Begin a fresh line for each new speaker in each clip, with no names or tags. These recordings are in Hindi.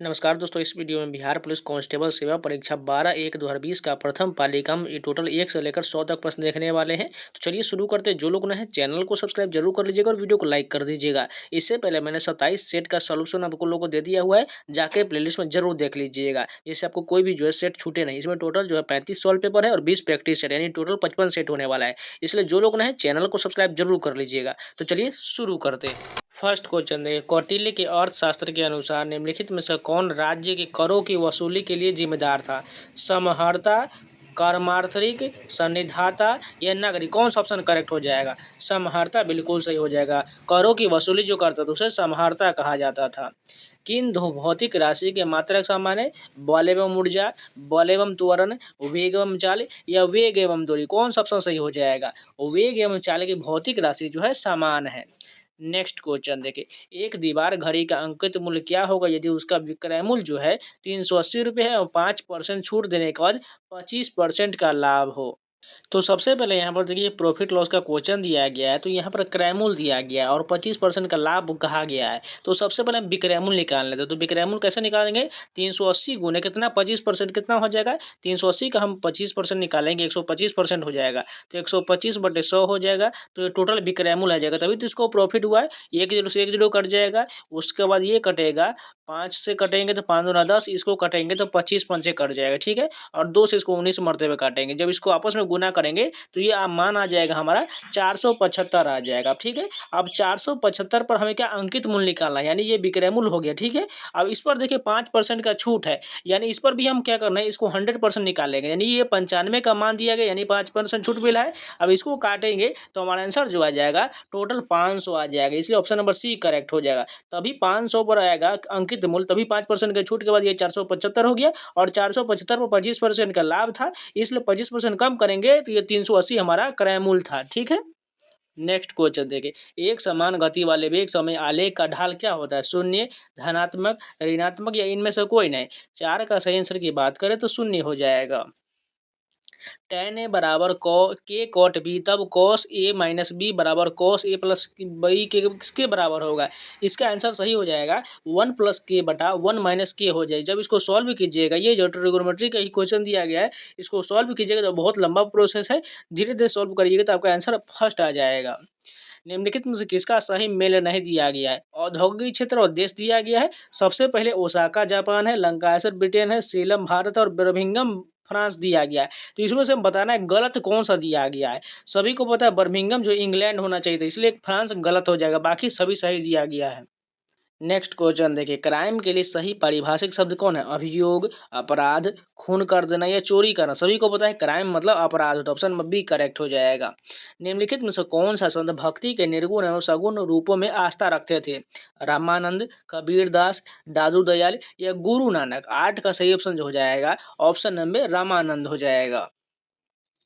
नमस्कार दोस्तों, इस वीडियो में बिहार पुलिस कांस्टेबल सेवा परीक्षा 12/1/2020 का प्रथम पालिका में ये टोटल 1 से लेकर 100 तक प्रश्न देखने वाले हैं। तो चलिए शुरू करते हैं। जो लोग नए हैं चैनल को सब्सक्राइब जरूर कर लीजिएगा और वीडियो को लाइक कर दीजिएगा। इससे पहले मैंने 27 सेट का सोल्यूशन आपको लोगों को दे दिया हुआ है, जाके प्लेलिस्ट में जरूर देख लीजिएगा, जिससे आपको कोई भी जो है सेट छूटे नहीं। इसमें टोटल जो है 35 सॉल्व पेपर है और 20 प्रैक्टिस सेट, यानी टोटल 55 सेट होने वाला है। इसलिए जो लोग नए हैं चैनल को सब्सक्राइब जरूर कर लीजिएगा। तो चलिए शुरू करते हैं। फर्स्ट क्वेश्चन देखिए, कौटिल्य के अर्थशास्त्र के अनुसार निम्नलिखित में से कौन राज्य के करों की वसूली के लिए जिम्मेदार था? समहर्ता, कर्मार्थरिक, सन्निधाता या नागरिक? कौन सा ऑप्शन करेक्ट हो जाएगा? समहर्ता बिल्कुल सही हो जाएगा। करों की वसूली जो करता था उसे समहर्ता कहा जाता था। किन दो भौतिक राशि के मात्रक समान है? बल एवं ऊर्जा, बल एवं त्वरण, वेग एवं चाल या वेग एवं दूरी? कौन सा ऑप्शन सही हो जाएगा? वेग एवं चाल की भौतिक राशि जो है समान है। नेक्स्ट क्वेश्चन देखिए, एक दीवार घड़ी का अंकित मूल्य क्या होगा यदि उसका विक्रय मूल्य जो है 380 रुपये है और 5% छूट देने के बाद 25% का लाभ हो? तो सबसे पहले यहाँ पर देखिए प्रॉफिट लॉस का क्वेश्चन दिया गया है, तो यहाँ पर क्रय मूल्य दिया गया है और 25% का लाभ कहा गया है। तो सबसे पहले हम विक्रय मूल्य निकाल लेते हैं। तो विक्रय मूल्य कैसे निकालेंगे? 380 गुने कितना 25% कितना हो जाएगा? 380 का हम 25% निकालेंगे 125% हो जाएगा। तो 125/100 हो जाएगा। तो ये टोटल विक्रय मूल्य आ जाएगा, तभी तो इसको प्रॉफिट हुआ है। एक जीरो से एक जीरो कट जाएगा, उसके बाद ये कटेगा, 5 से कटेंगे तो 5 दूना 10, इसको कटेंगे तो 25 पंचे कट जाएगा, ठीक है। और 2 से इसको 19 मरते काटेंगे। जब इसको आपस में गुना करेंगे तो ये मान आ जाएगा हमारा 475 आ जाएगा, ठीक है। अब 475 पर हमें क्या अंकित मूल्य निकालना है, यानी ये विक्रय मूल्य हो गया, ठीक है। अब इस पर देखिए 5% का छूट है, यानी इस पर भी हम क्या करना है, इसको 100% निकालेंगे। यानी ये 95 का मान दिया गया, यानी 5% छूट मिला है। अब इसको काटेंगे तो हमारा आंसर जो आ जाएगा टोटल 500 आ जाएगा। इसलिए ऑप्शन नंबर सी करेक्ट हो जाएगा। तभी 500 पर आएगा अंकित मूल्य, तभी 5% के छूट के बाद ये 475 हो गया और 475 पर 25% का लाभ था, इसलिए 25% कम करेंगे तो ये 380 हमारा क्रय मूल्य था, ठीक है। नेक्स्ट क्वेश्चन देखिए, एक समान गति वाले वेग समय आलेख का ढाल क्या होता है? शून्य, धनात्मक, ऋणात्मक या इनमें से कोई नहीं? 4 का सही आंसर की बात करें तो शून्य हो जाएगा। tan a बराबर के कॉट बी, तब cos a माइनस बी बराबर cos a प्लस बी के किसके बराबर होगा? इसका आंसर सही हो जाएगा 1 प्लस के बटा 1 माइनस के हो जाएगा। जब इसको सॉल्व कीजिएगा, ये जो ट्रिगोनोमेट्री का ही क्वेश्चन दिया गया है, इसको सॉल्व कीजिएगा तो बहुत लंबा प्रोसेस है, धीरे धीरे सॉल्व करिएगा तो आपका आंसर फर्स्ट आ जाएगा। निम्नलिखित में से किसका सही मेल नहीं दिया गया है? औद्योगिक क्षेत्र और देश दिया गया है। सबसे पहले ओसाका जापान है, लंकाशर ब्रिटेन है, सेलम भारत और बर्मिंघम फ्रांस दिया गया है। तो इसमें से हम बताना है गलत कौन सा दिया गया है। सभी को पता है बर्मिंघम जो इंग्लैंड होना चाहिए था, इसलिए फ्रांस गलत हो जाएगा, बाकी सभी सही दिया गया है। नेक्स्ट क्वेश्चन देखिए, क्राइम के लिए सही पारिभाषिक शब्द कौन है? अभियोग, अपराध, खून कर देना या चोरी करना? सभी को पता है क्राइम मतलब अपराध, तो ऑप्शन बी करेक्ट हो जाएगा। निम्नलिखित में से कौन सा संत भक्ति के निर्गुण एवं सगुण रूपों में आस्था रखते थे? रामानंद, कबीरदास, दादू दयाल या गुरु नानक? 8 का सही ऑप्शन जो हो जाएगा ऑप्शन नंबर रामानंद हो जाएगा।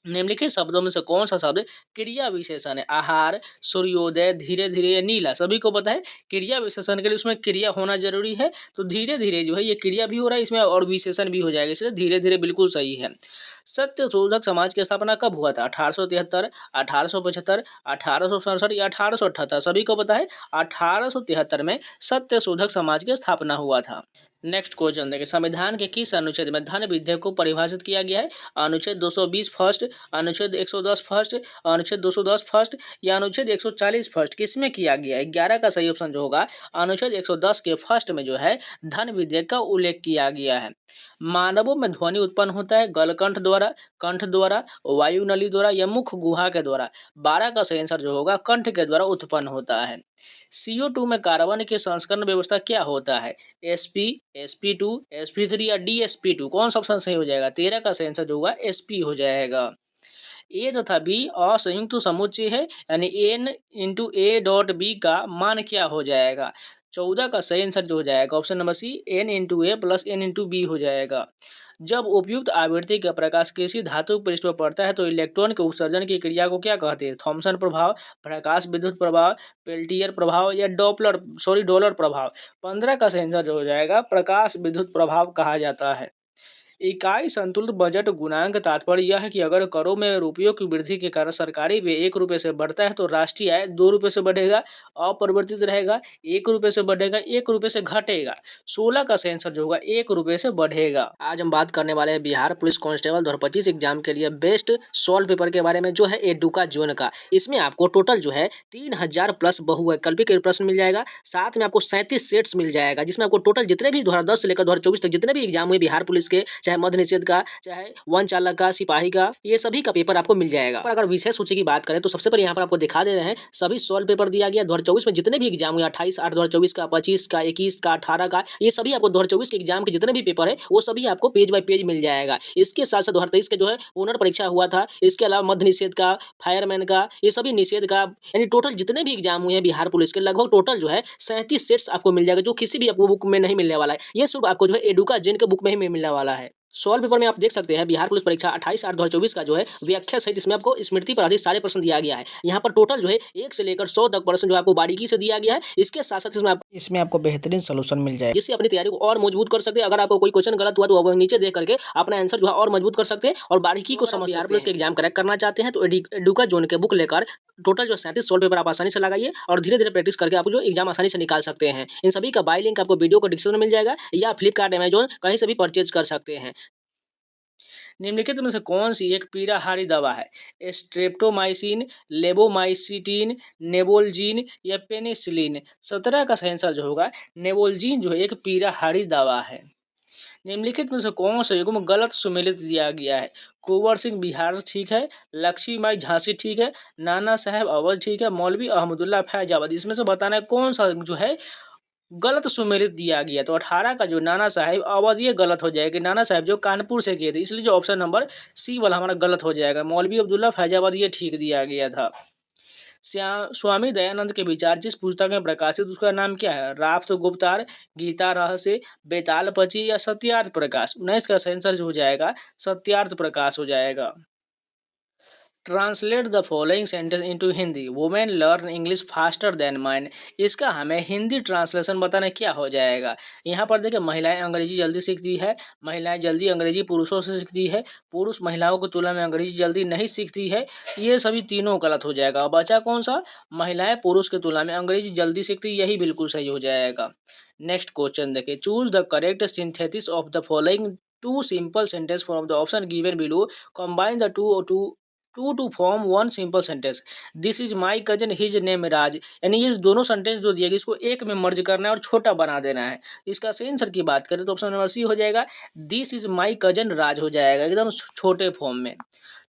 निम्नलिखित शब्दों में से कौन सा शब्द क्रिया विशेषण है? आहार, सूर्योदय, धीरे धीरे या नीला? सभी को पता है क्रिया विशेषण के लिए उसमें क्रिया होना जरूरी है, तो धीरे धीरे जो है ये क्रिया भी हो रहा है इसमें और विशेषण भी हो जाएगा, इसलिए धीरे धीरे बिल्कुल सही है। सत्य शोधक समाज की स्थापना कब हुआ था? 1873, 1875, 1867 या 1878? सभी को पता है 1873 में सत्य शोधक समाज की स्थापना हुआ था। नेक्स्ट क्वेश्चन देखिए, संविधान के किस अनुच्छेद में धन विधेयक को परिभाषित किया गया है? अनुच्छेद 220 फर्स्ट, अनुच्छेद 110 फर्स्ट, अनुच्छेद 210 फर्स्ट या अनुच्छेद 140 फर्स्ट? किसमें किया गया है? 11 का सही ऑप्शन जो होगा अनुच्छेद 110 के फर्स्ट में जो है धन विधेयक का उल्लेख किया गया है। मानवों में ध्वनि उत्पन्न होता है गलकंठ द्वारा, कंठ द्वारा, वायु नली द्वारा या मुख गुहा के द्वारा? 12 का सही आंसर जो होगा कंठ के द्वारा उत्पन्न होता है। CO2 में कार्बन की संस्करण व्यवस्था क्या होता है? sp, sp2, sp3 या dsp2? कौन सा ऑप्शन सही हो जाएगा? 13 का सही आंसर जो होगा sp हो जाएगा। ए तथा बी असंयुक्त समुच्चय है, यानी n into a dot B का मान क्या हो जाएगा? 14 का सही आंसर जो हो जाएगा option number C n into A plus n into B हो जाएगा। जब उपयुक्त आवृत्ति का प्रकाश किसी धातु पृष्ठ पर पड़ता है तो इलेक्ट्रॉन के उत्सर्जन की क्रिया को क्या कहते हैं? थॉमसन प्रभाव, प्रकाश विद्युत प्रभाव, पेल्टियर प्रभाव या डॉलर प्रभाव? 15 का सही आंसर जो हो जाएगा प्रकाश विद्युत प्रभाव कहा जाता है। इकाई संतुलित बजट गुणांक तात्पर्य यह है कि अगर करों में रुपयों की वृद्धि के कारण सरकारी व्यय 1 रुपये से बढ़ता है तो राष्ट्रीय आय 2 रुपये से बढ़ेगा, अपरिवर्तित रहेगा 1 रुपये से बढ़ेगा, 1 रुपये से घटेगा। 16 का सेंसर जो होगा 1 रुपये से बढ़ेगा। आज हम बात करने वाले हैं बिहार पुलिस कांस्टेबल 2025 एग्जाम के लिए बेस्ट सॉल्व पेपर के बारे में, जो है एडुका जोन का। इसमें आपको टोटल जो है 3000 प्लस बहुवैकल्पिक प्रश्न मिल जाएगा, साथ में आपको 37 सेट्स मिल जाएगा, जिसमें आपको टोटल जितने भी 2010 से लेकर 2024 तक जितने भी एग्जाम हुए बिहार पुलिस के, चाहे मध्य निषेध का, चाहे वन चालक का, सिपाही का, ये सभी का पेपर आपको मिल जाएगा। पर अगर विशेष सूची की बात करें तो सबसे पहले यहाँ पर आपको दिखा दे रहे हैं सभी सॉल्व पेपर दिया गया 2024 में जितने भी एग्जाम हुए, 28/8/2024 का, 25 का, 21 का, 18 का, ये सभी आपको 2024 के एग्जाम के जितने भी पेपर है वो सभी आपको पेज बाय पेज मिल जाएगा। इसके साथ साथ 2023 के जो है पुनर्परीक्षा हुआ था, इसके अलावा मध्य निषेध का, फायरमैन का, ये सभी निषेध का, यानी टोटल जितने भी एग्जाम हुए हैं बिहार पुलिस के लगभग टोटल जो है 37 सेट्स आपको मिल जाएगा, जो किसी भी आपको बुक में नहीं मिलने वाला है। ये सिर्फ आपको जो है एडुका जिन के बुक में ही मिलने वाला है। सॉल्व पेपर में आप देख सकते हैं बिहार पुलिस परीक्षा 28/8/2024 का जो है व्याख्या सहित इसमें आपको स्मृति पर आधारित सारे प्रश्न दिया गया है। यहाँ पर टोटल जो है 1 से लेकर 100 तक प्रश्न जो आपको बारीकी से दिया गया है। इसके साथ साथ इसमें आपको बेहतरीन सोल्यूशन मिल जाए, जिससे अपनी तैयारी को और मजबूत कर सकते हैं। अगर आपको कोई क्वेश्चन गलत हुआ तो आप नीचे देख करके अपना आंसर जो है और मजबूत कर सकते हैं और बारीकी को समझ। बिहार पुलिस के एग्जाम करेक्ट करना चाहते हैं तो एडुका जोन के बुक लेकर टोटल जो 37 सॉल्व पेपर आप आसानी से लगाइए और धीरे धीरे प्रैक्टिस करके आप जो एग्जाम आसानी से निकाल सकते हैं। इन सभी का बाय लिंक आपको वीडियो को डिस्क्रिप्शन में मिल जाएगा या फ्लिपकार्ट, अमेजोन कहीं से भी परचेज कर सकते हैं। निम्नलिखित में से कौन सी एक पीड़ाहारी दवा है? स्ट्रेप्टोमाइसिन, लेबोमाइसिटिन, नेबोल्जीन या पेनिसिलिन? 17 का आंसर जो होगा नेबोल्जीन जो है एक पीड़ाहारी दवा है। निम्नलिखित में से कौन सा युग्म गलत सुमेलित दिया गया है? कुंवर सिंह बिहार ठीक है, लक्ष्मीबाई झांसी ठीक है, नाना साहब अवध ठीक है, मौलवी अहमदुल्ला फैजाबाद? इसमें से बताना है कौन सा जो है गलत सुमेलित दिया गया। तो 18 का जो नाना साहब अवध ये गलत हो जाएगा। नाना साहब जो कानपुर से किए थे, इसलिए जो ऑप्शन नंबर सी वाला हमारा गलत हो जाएगा। मौलवी अब्दुल्ला फैजाबाद ये ठीक दिया गया था। स्वामी दयानंद के विचार जिस पुस्तक में प्रकाशित उसका नाम क्या है? राफ्त गुप्तार, गीता रहस्य, बेताल पची या सत्यार्थ प्रकाश? 19 का आंसर जो हो जाएगा सत्यार्थ प्रकाश हो जाएगा। Translate the following sentence into Hindi. Women learn English faster than man. इसका हमें हिंदी ट्रांसलेशन बताना क्या हो जाएगा? यहाँ पर देखिए महिलाएं अंग्रेजी जल्दी सीखती है, महिलाएं जल्दी अंग्रेजी पुरुषों से सीखती है, पुरुष महिलाओं की तुलना में अंग्रेजी जल्दी नहीं सीखती है। ये सभी तीनों गलत हो जाएगा। बचा कौन सा? महिलाएं पुरुष की तुलना में अंग्रेजी जल्दी सीखती, यही बिल्कुल सही हो जाएगा। नेक्स्ट क्वेश्चन देखिए, choose the correct synthesis of the following two simple sentence from the option given below, combine the two to form one simple sentence. This is my cousin his name Raj, यानी ये दोनों सेंटेंस जो दिए गए इसको एक में मर्ज करना है और छोटा बना देना है। इसका सही आंसर की बात करें तो ऑप्शन नंबर सी हो जाएगा, this is my cousin Raj हो जाएगा एकदम छोटे फॉर्म में।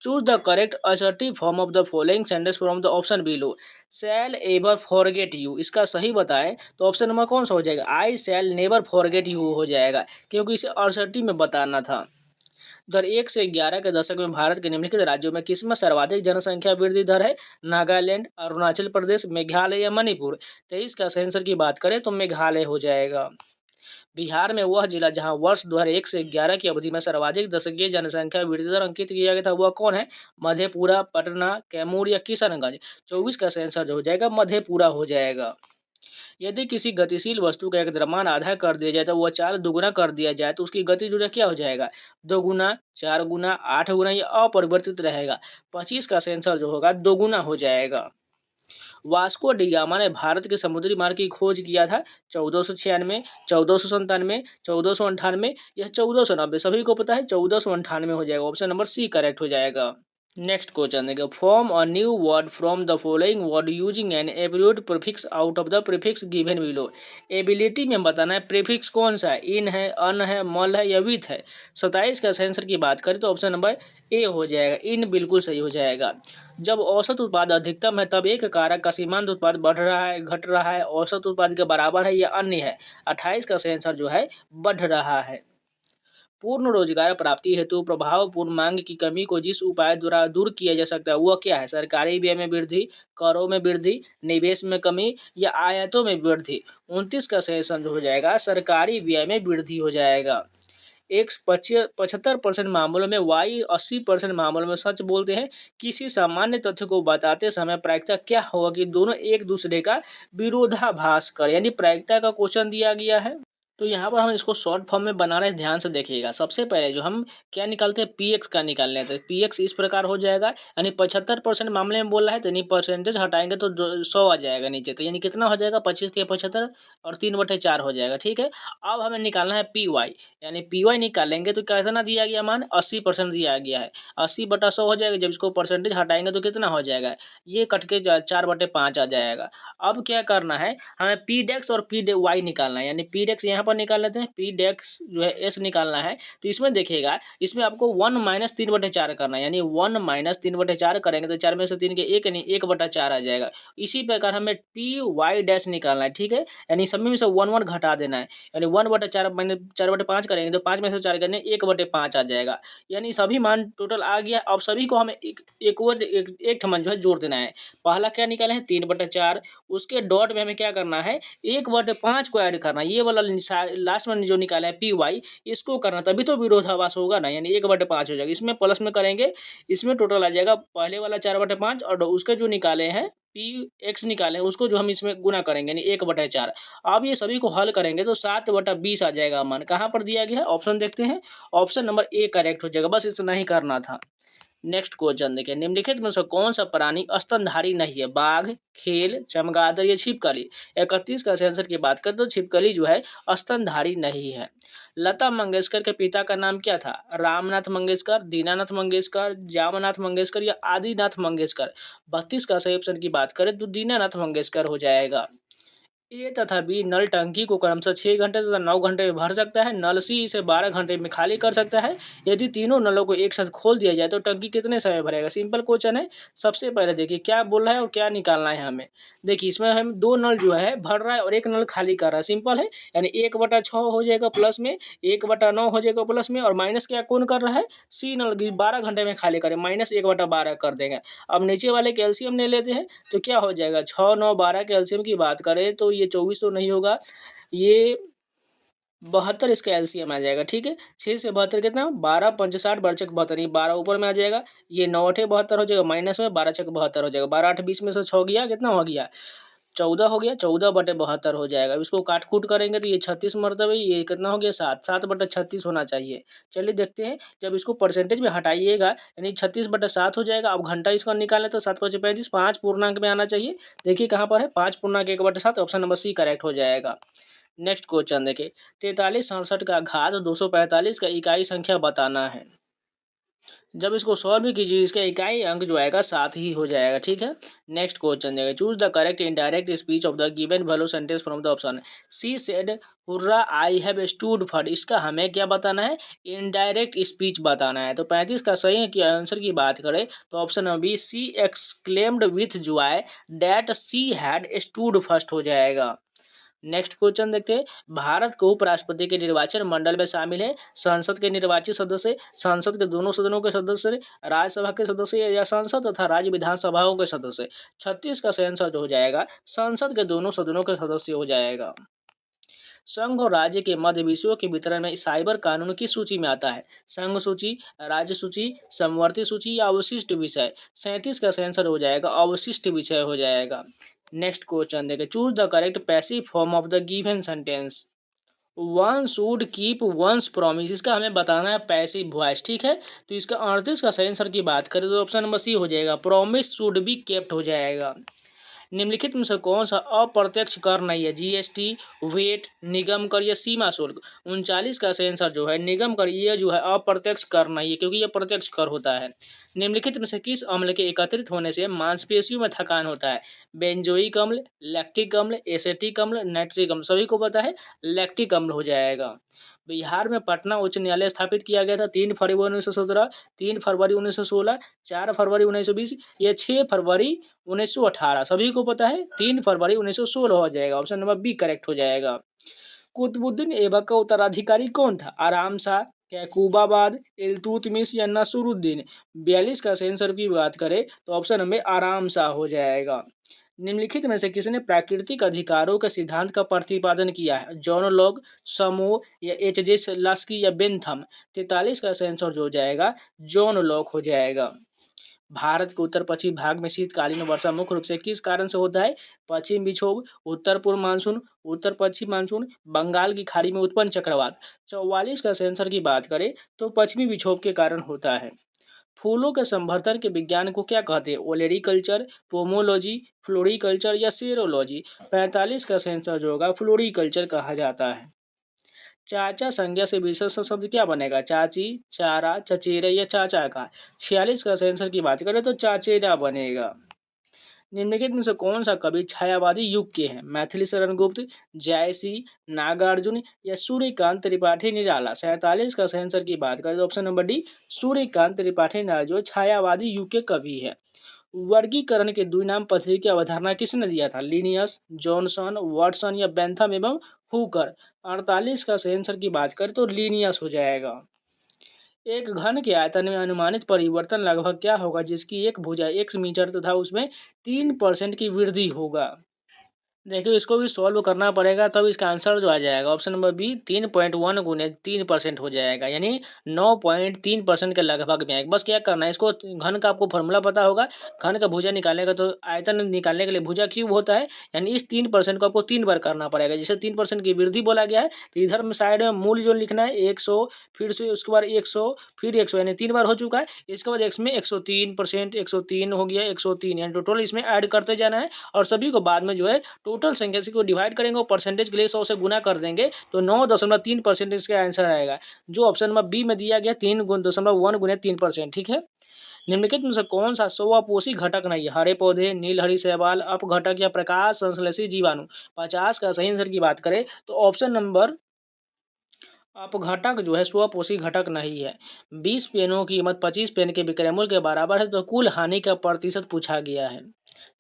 Choose the correct assertive form of the following sentence from the option below. Shall ever forget you, इसका सही बताएं तो ऑप्शन नंबर कौन सा हो जाएगा? आई शैल नेवर फॉरगेट यू हो जाएगा, क्योंकि इसे असर्टिव में बताना था। 2001 से 11 के दशक में भारत के निम्नलिखित राज्यों में किसमें सर्वाधिक जनसंख्या वृद्धि दर है? नागालैंड, अरुणाचल प्रदेश, मेघालय या मणिपुर? 23 का आंसर की बात करें तो मेघालय हो जाएगा। बिहार में वह जिला जहां वर्ष 2001 से 11 की अवधि में सर्वाधिक दशकीय जनसंख्या वृद्धि दर अंकित किया गया था वह कौन है? मधेपुरा, पटना, कैमूर या किशनगंज? 24 का आंसर जो हो जाएगा मधेपुरा हो जाएगा। यदि किसी गतिशील वस्तु का एक द्रव्यमान आधा कर दिया जाए तो वह 4 दुगुना कर दिया जाए तो उसकी गति जो है क्या हो जाएगा? 2 गुना, 4 गुना, 8 गुना या अपरिवर्तित रहेगा? 25 का आंसर जो होगा 2 गुना हो जाएगा। वास्को डी गामा ने भारत के समुद्री मार्ग की खोज किया था 1496, 1497, 1498 या 1490? सभी को पता है 1498 हो जाएगा। ऑप्शन नंबर सी करेक्ट हो जाएगा। नेक्स्ट क्वेश्चन देखिए, form a new word from the following word using an appropriate prefix out of the prefix given below. Ability में बताना है प्रीफिक्स कौन सा है? इन है, अन है, मल है या विथ है? 27 का आंसर की बात करें तो ऑप्शन नंबर ए हो जाएगा, इन बिल्कुल सही हो जाएगा। जब औसत उत्पाद अधिकतम है तब एक कारक का सीमांत उत्पाद बढ़ रहा है, घट रहा है, औसत उत्पाद के बराबर है या अन्य है? 28 का आंसर जो है बढ़ रहा है। पूर्ण रोजगार प्राप्ति हेतु प्रभावपूर्ण मांग की कमी को जिस उपाय द्वारा दूर किया जा सकता है वह क्या है? सरकारी व्यय में वृद्धि, करों में वृद्धि, निवेश में कमी या आयातों में वृद्धि? 29 का सही हो जाएगा सरकारी व्यय में वृद्धि हो जाएगा। एक्स 75% मामलों में, वाई 80% मामलों में सच बोलते हैं। किसी सामान्य तथ्य को बताते समय प्रायिकता क्या होगा कि दोनों एक दूसरे का विरोधाभास करें, यानी प्रायिकता का क्वेश्चन दिया गया है। तो यहाँ पर हम इसको शॉर्ट फॉर्म में बना रहे हैं, ध्यान से देखिएगा। सबसे पहले जो हम क्या निकालते हैं, पी एक्स का निकाल लेते हैं। पी एक्स इस प्रकार हो जाएगा, यानी 75% मामले में बोल रहा है, तो यानी परसेंटेज हटाएंगे तो 100 आ जाएगा नीचे, तो यानी कितना हो जाएगा, 25 या 75 और 3/4 हो जाएगा। ठीक है, अब हमें निकालना है पी वाई, यानी पी वाई निकालेंगे तो कितना दिया गया मान, 80% दिया गया है। 80/100 हो जाएगा, जब इसको परसेंटेज हटाएंगे तो कितना हो जाएगा, ये कट के 4/5 आ जाएगा। अब क्या करना है, हमें पी डेक्स और पी वाई निकालना है, यानी पी डेक्स यहाँ पर निकाल लेते हैं, पी डेक्स जो है एस निकालना है। तो इसमें देखिएगा, इसमें आपको 1 - 3/4 करना है, यानी 1 - 3/4 करेंगे तो 4 में से 3 के 1, यानी 1/4 आ जाएगा। इसी प्रकार हमें पी वाई डैश निकालना है। ठीक है, यानी सभी में से 1 घटा देना है, यानी 1/4 मैंने 4/5 करेंगे तो 5 में से 4 करने 1/5 आ जाएगा। यानी सभी मान टोटल आ गया। अब सभी को हमें एक ठमन जो है जोड़ देना है। पहला क्या निकाले हैं, 3/4, उसके डॉट में हमें क्या करना है, 1/5 को ऐड करना है। ये वाला लास्ट में जो निकाला है पी वाई, इसको करना, तभी तो विरोधाभास होगा ना, यानी 1/5 हो जाएगा। इसमें प्लस में करेंगे, इसमें टोटल आ जाएगा पहले वाला 4/5 और उसके जो निकाले हैं पी एक्स निकाले हैं, उसको जो हम इसमें गुना करेंगे, यानी 1/4। अब ये सभी को हल करेंगे तो 7/20 आ जाएगा मान। कहाँ पर दिया गया है, ऑप्शन देखते हैं, ऑप्शन नंबर ए करेक्ट हो जाएगा। बस इतना ही करना था। नेक्स्ट क्वेश्चन देखिए, निम्नलिखित में से कौन सा प्राणी स्तनधारी नहीं है, बाघ, खेल, चमगादड़ या छिपकली। 31 का आंसर की बात करें तो छिपकली जो है स्तनधारी नहीं है। लता मंगेशकर के पिता का नाम क्या था, रामनाथ मंगेशकर, दीनानाथ मंगेशकर, जामनाथ मंगेशकर या आदिनाथ मंगेशकर। 32 का सही ऑप्शन की बात करें तो दीनानाथ मंगेशकर हो जाएगा। ए तथा बी नल टंकी को क्रमशः 6 घंटे तथा 9 घंटे में भर सकता है। नल सी इसे 12 घंटे में खाली कर सकता है। यदि तीनों नलों को एक साथ खोल दिया जाए तो टंकी कितने समय में भरेगा। सिंपल क्वेश्चन है। सबसे पहले देखिए क्या बोल रहा है और क्या निकालना है हमें। देखिए इसमें हम 2 नल जो है भर रहा है और 1 नल खाली कर रहा है। सिंपल है, यानी 1/6 हो जाएगा प्लस में, 1/9 हो जाएगा प्लस में, और माइनस क्या कौन कर रहा है, सी नल 12 घंटे में खाली करें, -1/12 कर देंगे। अब नीचे वाले कैल्शियम ले लेते हैं तो क्या हो जाएगा, 6, 9, 12 कैल्शियम की बात करें तो ये 24 तो नहीं होगा, ये 72 इसका एलसीएम आ जाएगा। ठीक है, 6 से 72 कितना, 12 पंच 60, 12 छक 72, ये 12 ऊपर में आ जाएगा, ये 9 8 72 हो जाएगा, माइनस में 12 छक 72 हो जाएगा, 12 8 20 में से 6 गया, कितना हो गया, 14 हो गया, 14/72 हो जाएगा। इसको काट कूट करेंगे तो ये 36 मरतबे, ये कितना हो गया, 7, 7/36 होना चाहिए। चलिए देखते हैं, जब इसको परसेंटेज में हटाइएगा यानी 36/7 हो जाएगा। अब घंटा इसका निकालें तो 7×5 = 35, 5 पूर्णांक में आना चाहिए। देखिए कहाँ पर है, 5 पूर्णांक 1/7, ऑप्शन नंबर सी करेक्ट हो जाएगा। नेक्स्ट क्वेश्चन देखिए, 43 67 का घात 245 का इकाई संख्या बताना है। जब इसको सॉल्व भी कीजिए, इसका इकाई अंक जो आएगा 7 ही हो जाएगा। ठीक है, नेक्स्ट क्वेश्चन देखिए, choose the correct indirect speech of the given value sentence from the option. She said hurrah I have stood for, इसका हमें क्या बताना है, इनडायरेक्ट स्पीच बताना है। तो 35 का सही की आंसर की बात करें तो option number B, she exclaimed with joy that she had stood first हो जाएगा। नेक्स्ट क्वेश्चन देखते हैं, भारत को उपराष्ट्रपति के निर्वाचन मंडल में शामिल है संसद के निर्वाचित सदस्य, संसद के दोनों सदनों के सदस्य, राज्यसभा के सदस्य या संसद तथा राज्य विधानसभाओं के सदस्य। 36 का सही आंसर हो जाएगा, संसद के दोनों सदनों के सदस्य हो जाएगा। संघ और राज्य के मध्य विषयों के वितरण में साइबर कानून की सूची में आता है, संघ सूची, राज्य सूची, समवर्ती सूची या अवशिष्ट विषय। 37 का सही आंसर हो जाएगा, अवशिष्ट विषय हो जाएगा। नेक्स्ट क्वेश्चन देखें, choose the correct passive form of the given sentence. One should keep once promise, इसका हमें बताना है पैसिव वॉइस। ठीक है, तो इसका 38 का सही आंसर की बात करें तो ऑप्शन नंबर सी हो जाएगा, प्रॉमिस शुड बी केप्ट हो जाएगा। निम्नलिखित में से कौन सा अप्रत्यक्ष कर नहीं है, जीएसटी, वेट, निगम कर या सीमा शुल्क। 39 का सही आंसर जो है निगम कर, ये जो है अप्रत्यक्ष कर नहीं है क्योंकि ये प्रत्यक्ष कर होता है। निम्नलिखित में से किस अम्ल के एकत्रित होने से मांसपेशियों में थकान होता है, बेंजोइक अम्ल, लैक्टिक अम्ल, एसेटिक अम्ल, नाइट्रिक अम्ल। सभी को पता है लैक्टिक अम्ल हो जाएगा। बिहार में पटना उच्च न्यायालय स्थापित किया गया था 3 फरवरी 1917, 3 फरवरी 1916, 4 फरवरी 1920 या 6 फरवरी 1918। सभी को पता है 3 फरवरी 1916 हो जाएगा, ऑप्शन नंबर बी करेक्ट हो जाएगा। कुतुबुद्दीन ऐबक का उत्तराधिकारी कौन था, आराम शाह, कैकूबाबाद, इल्तुतमिश या नसरुद्दीन। 42 का आंसर की बात करें तो ऑप्शन नंबर आराम शाह हो जाएगा। निम्नलिखित में से किसने प्राकृतिक अधिकारों के सिद्धांत का प्रतिपादन किया है, जॉन लॉक, समो या एच.जे. लस्की या बेंथम। 43 का आंसर जो हो जाएगा जॉन लॉक हो जाएगा। भारत के उत्तर पश्चिमी भाग में शीतकालीन वर्षा मुख्य रूप से किस कारण से होता है? पश्चिम विक्षोभ, उत्तर पूर्व मानसून, उत्तर पश्चिम मानसून, बंगाल की खाड़ी में उत्पन्न चक्रवात। 44 का सेंसर की बात करें तो पश्चिमी विक्षोभ के कारण होता है। फूलों के संवर्धन के विज्ञान को क्या कहते हैं? ओलेरीकल्चर, पोमोलॉजी, फ्लोरीकल्चर या सेरोलॉजी। 45 का सेंसर जो होगा फ्लोरीकल्चर कहा जाता है। चाचा संज्ञा से विशेषण शब्द क्या बनेगा? चाची, चारा, चचेरे या चाचा का। 46 का सेंसर की बात करें तो चाचेरा बनेगा। निम्नलिखित में से कौन सा कवि छायावादी युग के हैं? मैथिली शरण गुप्त, जयसी, नागार्जुन या सूर्यकांत त्रिपाठी निराला। 47 का सेंसर की बात करें तो option number D Suryakant Tripathi Nirala जो छायावादी युग के कवि है। वर्गीकरण के द्विनाम पद्धति की अवधारणा किसने दिया था? लिनियस, जॉनसन, वाटसन या बेंथम एवं हुकर। 48 का सेंसर की बात करें तो लिनियस हो जाएगा। एक घन के आयतन में अनुमानित परिवर्तन लगभग क्या होगा जिसकी एक भुजा 1 मीटर तथा उसमें 3% की वृद्धि होगा? देखिए इसको भी सॉल्व करना पड़ेगा तब इसका आंसर जो आ जाएगा ऑप्शन नंबर बी 3.1 गुने 3% हो जाएगा, यानी 9.3% के लगभग में आएगा। बस क्या करना है इसको, घन का आपको फॉर्मूला पता होगा, घन का भुजा निकालने का तो आयतन निकालने के लिए भुजा क्यूब होता है, यानी इस 3% को आपको 3 बार करना पड़ेगा। जैसे 3% की वृद्धि बोला गया है तो इधर में साइड में मूल जो लिखना है 100, फिर से उसके बाद 100, फिर 100, यानी 3 बार हो चुका है। इसके बाद इसमें 103%, 103 हो गया, 103, यानी टोटल इसमें ऐड करते जाना है और सभी को बाद में जो है टोटल संख्या से को डिवाइड करेंगे और परसेंटेज के लिए 100 से गुना कर देंगे तो 9.3% इसका आंसर आएगा, जो ऑप्शन नंबर बी में दिया गया 3.1 गुने 3%। ठीक है। निम्नलिखित में से कौन सा स्वपोषी घटक नहीं है? हरे पौधे, नीलहरी शैवाल, अपघटक या प्रकाश संश्लेषी जीवाणु। 50 का सही आंसर की बात करें तो ऑप्शन नंबर अपघटक जो है स्वपोषी घटक नहीं है। 20 पेनों की कीमत 25 पेन के विक्रय मूल्य के बराबर है तो कुल हानि का प्रतिशत पूछा गया है।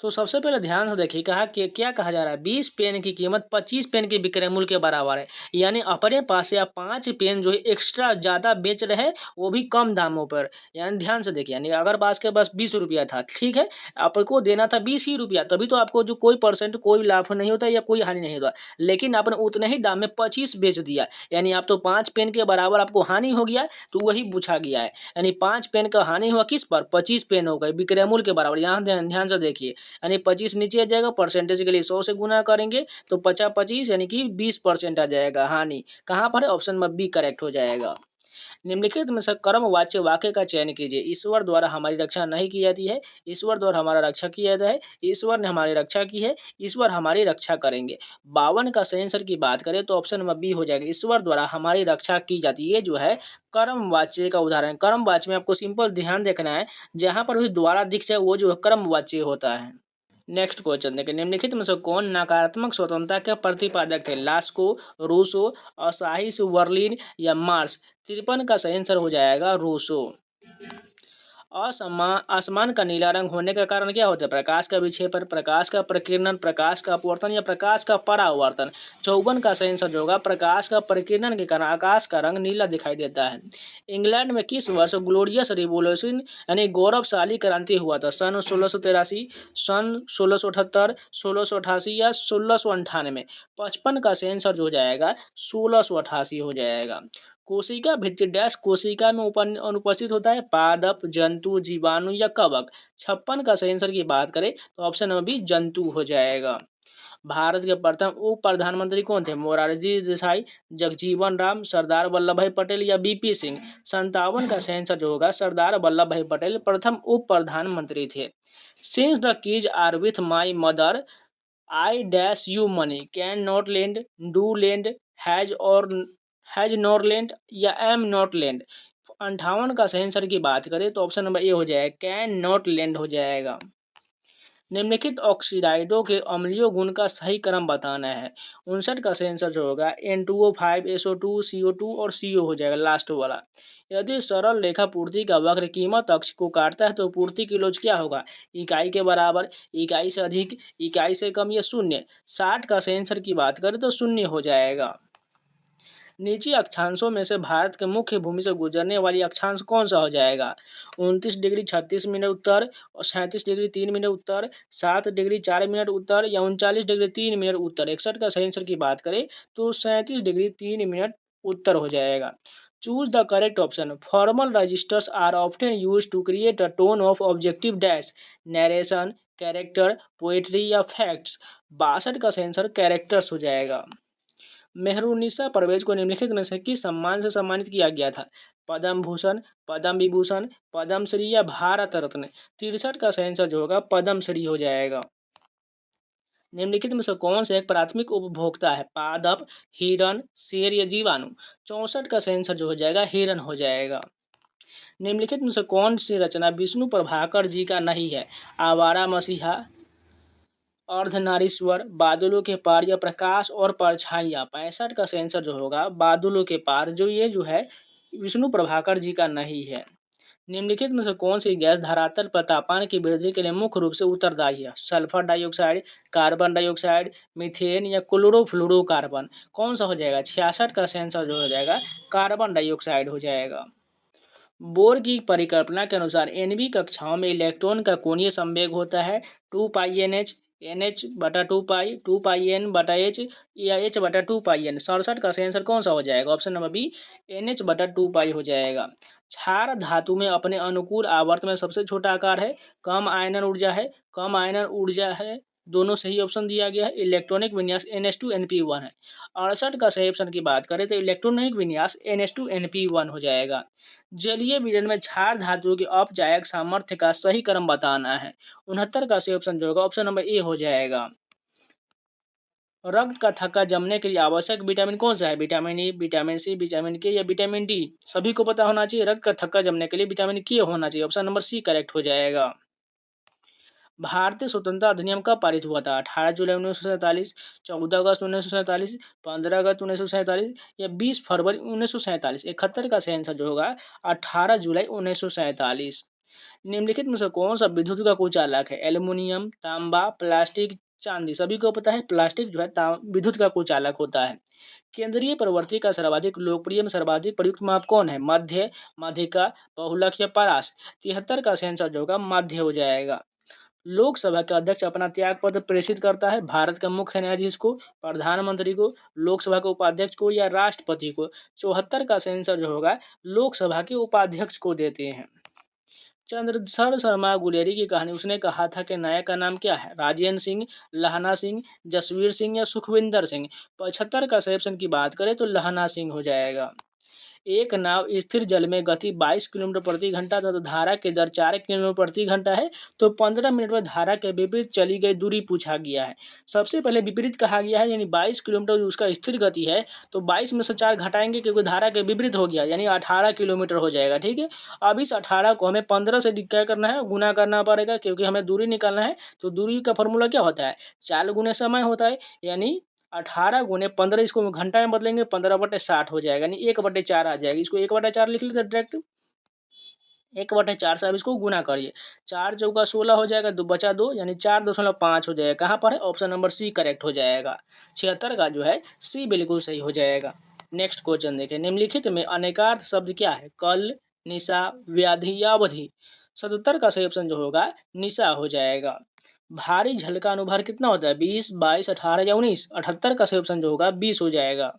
तो सबसे पहले ध्यान से देखिए कहा कि क्या कहा जा रहा है, 20 पेन की कीमत 25 पेन के विक्रय मूल्य के बराबर है, यानी अपने पास से आप 5 पेन जो है एक्स्ट्रा ज़्यादा बेच रहे हैं वो भी कम दामों पर। यानी ध्यान से देखिए, यानी अगर पास के पास 20 रुपया था, ठीक है, आपको देना था 20 ही रुपया, तभी तो आपको जो कोई परसेंट कोई लाभ नहीं होता या कोई हानि नहीं होता, लेकिन आपने उतने ही दाम में 25 बेच दिया, यानी आप तो 5 पेन के बराबर आपको हानि हो गया, तो वही पूछा गया है। यानी 5 पेन का हानि हुआ किस पर? 25 पेन हो गए विक्रय मूल्य के बराबर। यहाँ ध्यान से देखिए, यानी 25 नीचे आ जाएगा, परसेंटेज के लिए 100 से गुना करेंगे तो 50-25 यानी कि 20% आ जाएगा हानि। कहाँ पर है? ऑप्शन नंबर बी करेक्ट हो जाएगा। निम्नलिखित में से कर्मवाच्य वाक्य का चयन कीजिए। ईश्वर द्वारा हमारी रक्षा नहीं की जाती है, ईश्वर द्वारा हमारा रक्षा किया जाता है, ईश्वर ने हमारी रक्षा की है, ईश्वर हमारी रक्षा करेंगे। 52 का सही आंसर की बात करें तो ऑप्शन नंबर बी हो जाएगा, ईश्वर द्वारा हमारी रक्षा की जाती है। ये जो है कर्मवाच्य का उदाहरण है। कर्मवाच्य में आपको सिंपल ध्यान देखना है, जहाँ पर भी द्वारा दिख जाए वो जो है कर्मवाच्य होता है। नेक्स्ट क्वेश्चन देखिए, निम्नलिखित में से कौन नकारात्मक स्वतंत्रता के प्रतिपादक थे? लास्को, रूसो, असाहिस, वर्लिन या मार्क्स। 53 का सही आंसर हो जाएगा रूसो। आसमान का नीला रंग होने का कारण क्या होता है? प्रकाश का विक्षेपण, प्रकाश का प्रकीर्णन, प्रकाश का अपवर्तन या प्रकाश का परावर्तन। 54 का सही आंसर जो होगा प्रकाश का प्रकीर्णन के कारण आकाश का रंग नीला दिखाई देता है। इंग्लैंड में किस वर्ष ग्लोरियस रिवॉल्यूशन यानी गौरवशाली क्रांति हुआ था? सन 1683, सन 1678, 1688 या 1698। 55 का सही आंसर जो हो जाएगा 1688 हो जाएगा। कोशिका भित्ति डैश कोशिका में अनुपस्थित होता है? पादप, जंतु, जीवाणु या कवक। 56 का सही आंसर की बात करें तो ऑप्शन नंबर बी जंतु हो जाएगा। भारत के प्रथम उप प्रधानमंत्री कौन थे? मोरारजी देसाई, जगजीवन राम, सरदार वल्लभ भाई पटेल या बीपी सिंह। 57 का सही आंसर जो होगा सरदार वल्लभ भाई पटेल प्रथम उप प्रधानमंत्री थे। Since the keys are with my mother I dash you money, can not lend, do lend, has और हैज नॉट लेंड या एम नॉट लेंड। 58 का सही आंसर की बात करें तो ऑप्शन नंबर ए हो जाएगा, कैन नॉट लेंड हो जाएगा। निम्नलिखित ऑक्सीडाइडों के अम्लीय गुण का सही क्रम बताना है। 59 का सही आंसर जो होगा N2O5, SO2, CO2 और CO हो जाएगा लास्ट वाला। यदि सरल रेखा पूर्ति का वक्र कीमत अक्ष को काटता है तो पूर्ति की लोच क्या होगा? इकाई के बराबर, इकाई से अधिक, इकाई से कम या शून्य। 60 का सही आंसर की बात करें तो शून्य हो जाएगा। नीचे अक्षांशों में से भारत के मुख्य भूमि से गुजरने वाली अक्षांश कौन सा हो जाएगा? 29 डिग्री 36 मिनट उत्तर, 37 डिग्री 3 मिनट उत्तर, 7 डिग्री 4 मिनट उत्तर या 39 डिग्री 3 मिनट उत्तर। 61 का सही आंसर की बात करें तो 37 डिग्री 3 मिनट उत्तर हो जाएगा। Choose the correct option. Formal registers are often use to create a tone of objective dash narration, character, poetry या फैक्ट्स। 62 का सेंसर कैरेक्टर्स हो जाएगा। मेहरुन्निसा परवेज को निम्नलिखित में से किस सम्मान से सम्मानित किया गया था? पद्म भूषण, पद्म विभूषण, पद्म श्री या भारत रत्न। 63 का सेंसर जो होगा पद्म श्री हो जाएगा। निम्नलिखित में से कौन सा एक प्राथमिक उपभोक्ता है? पादप, हिरण, शेर या जीवाणु। 64 का सेंसर जो हो जाएगा हिरण हो जाएगा। निम्नलिखित में से कौन सी रचना विष्णु प्रभाकर जी का नहीं है? आवारा मसीहा, अर्धनारीश्वर, बादलों के पार या प्रकाश और परछाइयाँ। 65 का सेंसर जो होगा बादलों के पार, जो ये जो है विष्णु प्रभाकर जी का नहीं है। निम्नलिखित में से कौन सी गैस धरातल पर तापमान की वृद्धि के लिए मुख्य रूप से उत्तरदायी है? Sulphur dioxide, carbon dioxide, methane या क्लोरोफ्लोरोकार्बन। कौन सा हो जाएगा? 66 का सेंसर जो हो जाएगा कार्बन डाइऑक्साइड हो जाएगा। बोर की परिकल्पना के अनुसार एनवी कक्षाओं में इलेक्ट्रॉन का कोणीय संवेग होता है 2πnh, NH बटा 2π, 2πn बटा h या h बटा 2πn। 67 का सेंसर कौन सा हो जाएगा? ऑप्शन नंबर बी NH बटा 2π हो जाएगा। क्षार धातु में अपने अनुकूल आवर्त में सबसे छोटा आकार है, कम आयनन ऊर्जा है, कम आयनन ऊर्जा है, दोनों सही ऑप्शन दिया गया है। इलेक्ट्रॉनिक विन्यास NH2NP1 है। 68 का सही ऑप्शन की बात करें तो इलेक्ट्रॉनिक विन्यास NH2NP1 हो जाएगा। जलीय विलयन में क्षार धातु के अपचायक सामर्थ्य का सही क्रम बताना है। 69 का सही ऑप्शन जो होगा ऑप्शन नंबर ए हो जाएगा। रक्त का थक्का जमने के लिए आवश्यक विटामिन कौन सा है? Vitamin E, vitamin C, vitamin K या विटामिन डी। सभी को पता होना चाहिए। रक्त का थक्का जमने के लिए विटामिन के होना चाहिए। ऑप्शन नंबर सी करेक्ट हो जाएगा। भारतीय स्वतंत्रता अधिनियम कब पारित हुआ था? 18 जुलाई 1947, 14 अगस्त 1947, 15 अगस्त 1947 या 20 फरवरी 1947। 71 का सही आंसर जो होगा 18 जुलाई 1947। निम्नलिखित में से कौन सा विद्युत का कुचालक है? एल्युमिनियम, तांबा, प्लास्टिक, चांदी। सभी को पता है प्लास्टिक जो है विद्युत का कुचालक होता है। केंद्रीय प्रवृत्ति का सर्वाधिक लोकप्रिय में सर्वाधिक प्रयुक्त माप कौन है? मध्य, माध्यिका, बहुलक या परास। 73 का सही आंसर जो होगा मध्य हो जाएगा। लोकसभा के अध्यक्ष अपना त्याग पत्र प्रेषित करता है भारत का मुख्य न्यायाधीश को, प्रधानमंत्री को, लोकसभा के उपाध्यक्ष को या राष्ट्रपति को। 74 का आंसर जो होगा लोकसभा के उपाध्यक्ष को देते हैं। चंद्रशर शर्मा गुलेरी की कहानी उसने कहा था कि नायक का नाम क्या है? राजेंद्र सिंह, लहना सिंह, जसवीर सिंह या सुखविंदर सिंह। 75 का सही ऑप्शन की बात करें तो लहना सिंह हो जाएगा। एक नाव स्थिर जल में गति 22 किलोमीटर प्रति घंटा तथा धारा की दर 4 किलोमीटर प्रति घंटा है, तो 15 मिनट में धारा के विपरीत चली गई दूरी पूछा गया है। सबसे पहले विपरीत कहा गया है, यानी 22 किलोमीटर जो उसका स्थिर गति है, तो 22 में से 4 घटाएंगे क्योंकि धारा के विपरीत हो गया, यानी 18 किलोमीटर हो जाएगा। ठीक है, अब इस 18 को हमें 15 से क्या करना है? गुना करना पड़ेगा, क्योंकि हमें दूरी निकालना है। तो दूरी का फॉर्मूला क्या होता है? 4 गुने समय होता है, यानी 18 गुने 15, इसको घंटा में बदलेंगे 15/60 हो जाएगा, यानी 1/4 आ जाएगी। इसको 1/4 लिख लेते डायरेक्ट, 1/4 से अब इसको गुना करिए। 4 चौका 16 हो जाएगा, 2 बचा 2, यानी 4.5 हो जाएगा। कहाँ पर है? ऑप्शन नंबर सी करेक्ट हो जाएगा। 76 का जो है सी बिल्कुल सही हो जाएगा। नेक्स्ट क्वेश्चन देखें। निम्नलिखित में अनेकार्थ शब्द क्या है? कल, निशा, व्याधि या अवधि। 77 का सही ऑप्शन जो होगा निशा हो जाएगा। भारी झल का अनुभार कितना होता है? 20, 22, 18 या 19। 78 का सही ऑप्शन जो होगा 20 हो जाएगा।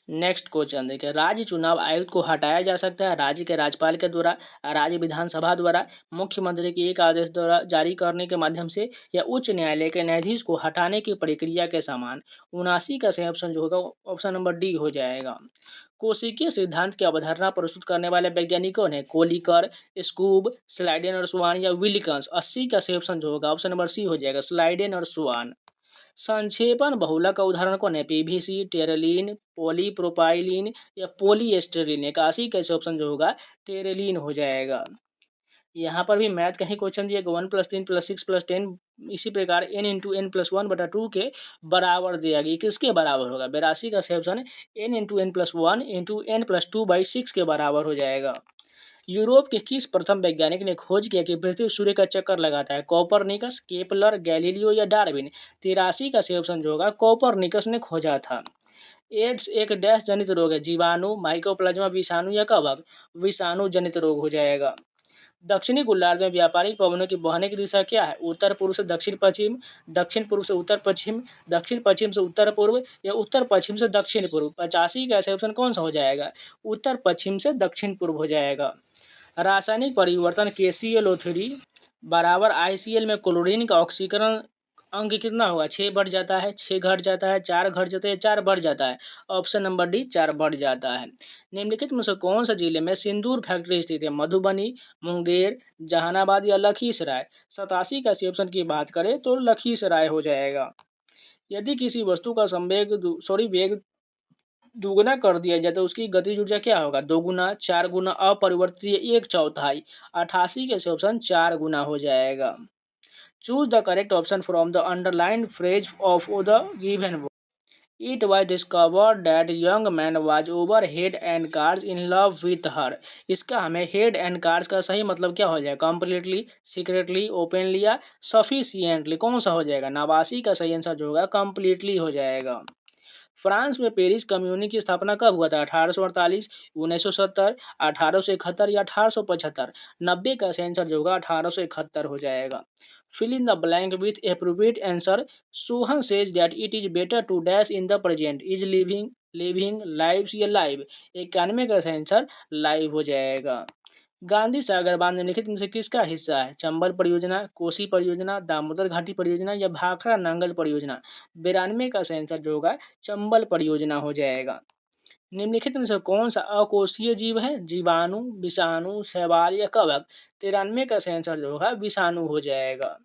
नेक्स्ट क्वेश्चन देखिए। राज्य चुनाव आयुक्त को हटाया जा सकता है राज्य के राज्यपाल के द्वारा, राज्य विधानसभा द्वारा, मुख्यमंत्री के एक आदेश द्वारा जारी करने के माध्यम से, या उच्च न्यायालय के न्यायाधीश को हटाने की प्रक्रिया के समान। 79 का सही ऑप्शन जो होगा ऑप्शन नंबर डी हो जाएगा। कोशिकीय सिद्धांत की अवधारणा प्रस्तुत करने वाले वैज्ञानिक कौन है? कोलिकर, स्कूब, स्लाइडेन और स्वान या विलिकंस। 80 का सही ऑप्शन जो होगा ऑप्शन नंबर सी हो जाएगा, स्लाइडेन और स्वान। संक्षेपण बहुलक का उदाहरण कौन है? पीवीसी, टेरेलिन, पॉलीप्रोपाइलिन या पॉलीएस्टेरिन। 81 कैसे ऑप्शन जो होगा टेरेलिन हो जाएगा। यहाँ पर भी मैथ का ही क्वेश्चन दिया, 1 + 3 + 6 + 10, इसी प्रकार n × n + 1/2 के बराबर दिया गया। किसके बराबर होगा? 82 का सही ऑप्शन n × n + 1 × n + 2/6 के बराबर हो जाएगा। यूरोप के किस प्रथम वैज्ञानिक ने खोज किया कि पृथ्वी सूर्य का चक्कर लगाता है? कोपरनिकस, केपलर, गैलीलियो या डार्विन। 83 का सही ऑप्शन जो होगा कोपरनिकस ने खोजा था। एड्स एक डैश जनित रोग है? जीवाणु, माइकोप्लाज्मा, विषाणु या कवक। विषाणु जनित रोग हो जाएगा। दक्षिणी गोलार्ध में व्यापारिक पवनों की बहने की दिशा क्या है? उत्तर पूर्व से दक्षिण पश्चिम, दक्षिण पूर्व से उत्तर पश्चिम, दक्षिण पश्चिम से उत्तर पूर्व या उत्तर पश्चिम से दक्षिण पूर्व। 85 का सही ऑप्शन कौन सा हो जाएगा? उत्तर पश्चिम से दक्षिण पूर्व हो जाएगा। रासायनिक परिवर्तन KClO3 बराबर ICl में क्लोरीन का ऑक्सीकरण अंक कितना होगा? 6 बढ़ जाता है, 6 घट जाता है, 4 घट जाता है, 4 बढ़ जाता है। ऑप्शन नंबर डी 4 बढ़ जाता है। निम्नलिखित में से कौन सा जिले में सिंदूर फैक्ट्री स्थित है? मधुबनी, मुंगेर, जहानाबाद या लखीसराय। 87 का सी ऑप्शन की बात करें तो लखीसराय हो जाएगा। यदि किसी वस्तु का वेग दुगुना कर दिया जाए तो उसकी गतिज ऊर्जा क्या होगा? 2 गुना, 4 गुना, अपरिवर्तित, 1/4। 88 के ऑप्शन 4 गुना हो जाएगा। Choose the correct option from the underlined phrase of the given word. It was discovered that young man was over head and cars in love with her। इसका हमें head and cars का सही मतलब क्या हो जाएगा? Completely, secretly, openly या sufficiently कौन सा हो जाएगा? 89 का सही आंसर जो होगा completely हो जाएगा। फ्रांस में पेरिस कम्युनी की स्थापना कब हुआ था? 1848, 1970, 1871 या 1875। 90 का आंसर जो होगा 1871 हो जाएगा। Fill in the blank with appropriate answer. Sohan says that it is better to dash in the present. Is living, living, lives या लाइव। 91 का आंसर लाइव हो जाएगा। गांधी सागर बांध निम्नलिखित में से किसका हिस्सा है? चंबल परियोजना, कोसी परियोजना, दामोदर घाटी परियोजना या भाखड़ा नांगल परियोजना। 92 का आंसर जो होगा चंबल परियोजना हो जाएगा। निम्नलिखित में से कौन सा अकोशीय जीव है? जीवाणु, विषाणु, शैवाल या कवक। 93 का आंसर जो होगा विषाणु हो जाएगा।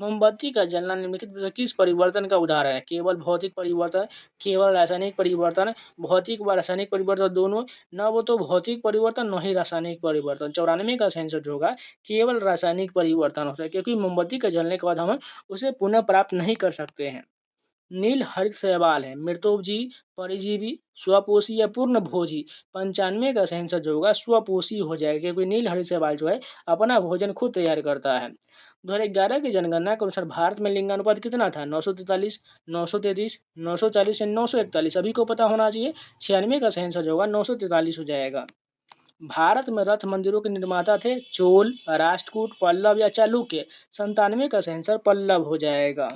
मोमबत्ती का जलना निम्नलिखित में से किस परिवर्तन का उदाहरण है? केवल भौतिक परिवर्तन, केवल रासायनिक परिवर्तन, भौतिक व रासायनिक परिवर्तन दोनों, न वो तो भौतिक परिवर्तन न ही रासायनिक परिवर्तन। 94 का आंसर जो होगा केवल रासायनिक परिवर्तन होता है, क्योंकि मोमबत्ती के जलने के बाद हम उसे पुनः प्राप्त नहीं कर सकते हैं। नील हरित शैवाल है मृतोपजीवी, परिजीवी, स्वपोषी या पूर्ण भोजी। 95 का आंसर जो होगा स्वपोषी हो जाएगा, क्योंकि नील हरित शैवाल जो है अपना भोजन खुद तैयार करता है। 2011 की जनगणना के अनुसार भारत में लिंगानुपात कितना था? 943, 933, 940 या 941। सभी को पता होना चाहिए। 96 का आंसर जो होगा 943 हो जाएगा। भारत में रथ मंदिरों के निर्माता थे? चोल, राष्ट्रकूट, पल्लव या चालुक्य। 97 का आंसर पल्लव हो जाएगा।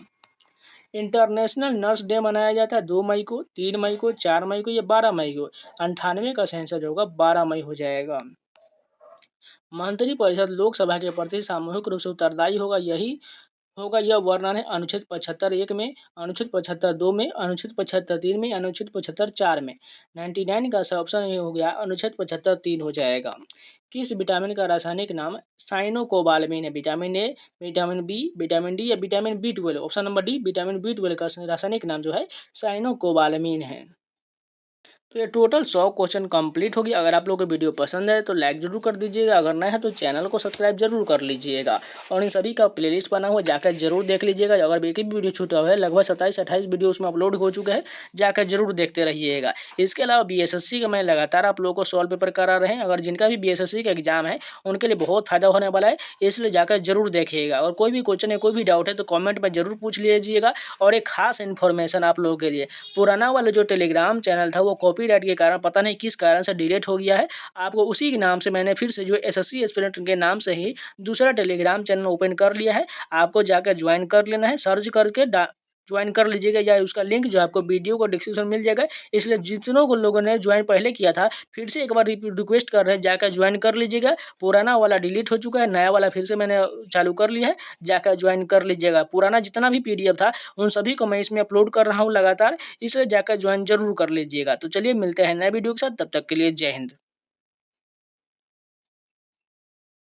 इंटरनेशनल नर्स डे मनाया जाता है 2 मई को, 3 मई को, 4 मई को या 12 मई को। 98 का आंसर जो होगा 12 मई हो जाएगा। मंत्रिपरिषद लोकसभा के प्रति सामूहिक रूप से उत्तरदायी होगा यह वर्णन है अनुच्छेद 75(1) में, अनुच्छेद 75(2) में, अनुच्छेद 75(3) में, अनुच्छेद 75(4) में। 99 का ऑप्शन ये हो गया अनुच्छेद 75(3) हो जाएगा। किस विटामिन का रासायनिक नाम साइनोकोबालामिन है? Vitamin A, vitamin B, vitamin D या vitamin B12। Option number D vitamin B12 का रासायनिक नाम जो है साइनोकोबालामिन है। तो ये टोटल 100 क्वेश्चन कंप्लीट होगी। अगर आप लोगों को वीडियो पसंद है तो लाइक जरूर कर दीजिएगा, अगर नया है तो चैनल को सब्सक्राइब जरूर कर लीजिएगा और इन सभी का प्लेलिस्ट बना हुआ जाकर जरूर देख लीजिएगा। अगर एक भी वीडियो छूटा हुआ है, लगभग 27-28 वीडियो उसमें अपलोड हो चुके हैं, जाकर जरूर देखते रहिएगा। इसके अलावा BSSC का मैं लगातार आप लोगों को सॉल्व पेपर करा रहे हैं, अगर जिनका भी BSSC का एग्जाम है उनके लिए बहुत फायदा होने वाला है, इसलिए जाकर जरूर देखिएगा। और कोई भी क्वेश्चन है, कोई भी डाउट है तो कॉमेंट में जरूर पूछ लीजिएगा। और एक खास इन्फॉर्मेशन आप लोगों के लिए, पुराना वाला जो टेलीग्राम चैनल था वो कॉपीराइट के कारण पता नहीं किस कारण से डिलीट हो गया है। आपको उसी के नाम से मैंने फिर से जो SSC एस्पिरेंट के नाम से ही दूसरा टेलीग्राम चैनल ओपन कर लिया है। आपको जाकर ज्वाइन कर लेना है, सर्च करके ज्वाइन कर लीजिएगा, या उसका लिंक जो आपको वीडियो को डिस्क्रिप्शन मिल जाएगा। इसलिए जितनों को लोगों ने ज्वाइन पहले किया था फिर से एक बार रिक्वेस्ट कर रहे हैं, जाकर ज्वाइन कर लीजिएगा। पुराना वाला डिलीट हो चुका है, नया वाला फिर से मैंने चालू कर लिया है, जाकर ज्वाइन कर लीजिएगा। पुराना जितना भी PDF था उन सभी को मैं इसमें अपलोड कर रहा हूँ लगातार, इसलिए जाकर ज्वाइन जरूर कर लीजिएगा। तो चलिए मिलते हैं नए वीडियो के साथ, तब तक के लिए जय हिंद।